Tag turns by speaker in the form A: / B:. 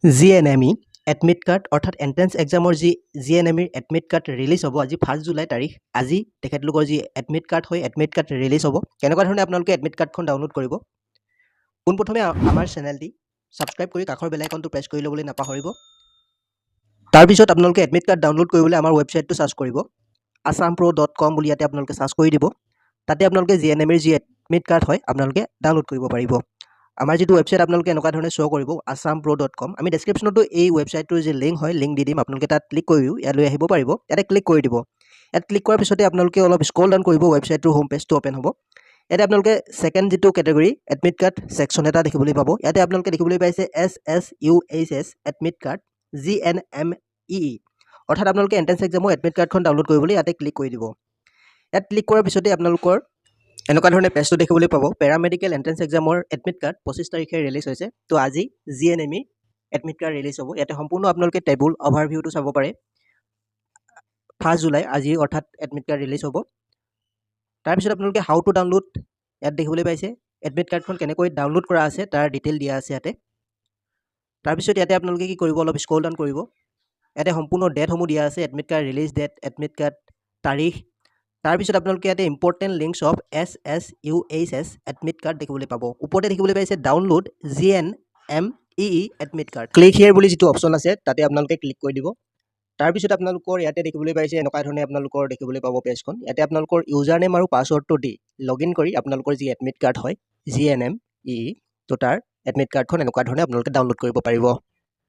A: জিএনএমই admit card অৰ্থাৎ entrance এক্সামৰ জিএনএমইৰ admit card release হ'ব আজি 1 জুলাই তাৰিখ আজি তেখেতলোকৰ যি এডমিট কাৰ্ড হয় এডমিট কাৰ্ড ৰিলিজ হ'ব কেনেকুৱা ধৰণে আপোনালোকে এডমিট কাৰ্ডখন ডাউনলোড কৰিব পোনপ্ৰথমে আমাৰ চেনেলটি ছাবস্ক্ৰাইব কৰি কাষৰ বেল আইকনটো প্ৰেছ কৰি ল'বলৈ নাপাহৰিব তাৰপিছত আপোনালোকে এডমিট কাৰ্ড ডাউনলোড কৰিবলৈ আমাৰ ৱেবছাইটটো চাৰ্চ কৰিব assampro.com বুলি ইয়াতে আপোনালোকে চাৰ্চ কৰি দিব তাতে আপোনালোকে জিএনএমইৰ যি এডমিট কাৰ্ড হয় আপোনালোকে ডাউনলোড কৰিব পাৰিব আমাৰ যেটো ৱেবছাইট আপোনালোকে এনেকুৱা ধৰণে শো কৰিব assampro.com আমি ডেসক্ৰিপচনতো এই ৱেবছাইটটোৰ যে লিংক হয় লিংক দি দিম আপোনালোকে তাত ক্লিক কৰিও ইয়ালৈ আহিব পাৰিব ইয়াতে ক্লিক কৰি দিব ইয়াত ক্লিক কৰাৰ পিছতে আপোনালোকে অলপ স্ক্ৰল ডাউন কৰিব ৱেবছাইটটোৰ হোম পেজটো ওপেন হ'ব ইয়াতে আপোনালোকে সেকেন্ড যেটো ক্যাটাগৰী এডমিট কাৰ্ড সেকশন এটা দেখিবলৈ পাব ইয়াতে আপোনালোকে দেখিবলৈ পাইছে SSUHS এডমিট কাৰ্ড GNMEE অৰ্থাৎ আপোনালোকে এন্ট্ৰেন্স এক্সামৰ এডমিট কাৰ্ডখন ডাউনলোড কৰিবলৈ ইয়াতে ক্লিক কৰি দিব ইয়াত ক্লিক কৰাৰ পিছতে আপোনালোকৰ এনেকুৱা ধৰণে পেজটো দেখিবলৈ পাব পেৰামেডিকেল এন্ট্ৰেন্স এক্সামৰ এডমিট কাৰ্ড 25 তাৰিখে ৰিলিজ হৈছে তো আজি জিএনএমই এডমিট কাৰ্ড ৰিলিজ হ'ব ইয়াতে সম্পূৰ্ণ আপোনালোকে টেবুল ওভাৰভিউটো চাব পাৰে 1 জুলাই আজি অৰ্থাৎ এডমিট কাৰ্ড ৰিলিজ হ'ব তাৰ পিছত আপোনালোকে হাউ টু ডাউনলোড ইয়াত দেখিবলৈ পাইছে এডমিট কাৰ্ডখন কেনেকৈ ডাউনলোড কৰা আছে তাৰ ডিটেইল দিয়া আছে ইয়াতে তাৰ পিছত ইয়াতে আপোনালোকে কি কৰিব অলপ স্ক্ৰল ডাউন কৰিব ইয়াতে সম্পূৰ্ণ ডেট সমূহ দিয়া আছে admit card release date admit card তাৰিখ তাৰ পিছত আপোনালোকে ইয়াতে important links of SSUHS admit card দেখিবলৈ পাব ওপৰতে দেখিবলৈ পাইছে download GNMEE admit card click here বুলি যেটো অপচন আছে তাতে আপোনালোকে ক্লিক কৰি দিব তাৰ পিছত আপোনালোকৰ ইয়াতে দেখিবলৈ পাইছে এনেকুৱা ধৰণে আপোনালোকৰ দেখিবলৈ পাব পেজখন ইয়াতে আপোনালোকৰ ইউজাৰ নেম আৰু পাছৱৰ্ডটো দি লগইন কৰি আপোনালোকৰ যি এডমিট কাৰ্ড হয় GNMEE তো তাৰ এডমিট কাৰ্ডখন এনেকুৱা ধৰণে আপোনালোকে ডাউনলোড কৰিব পাৰিব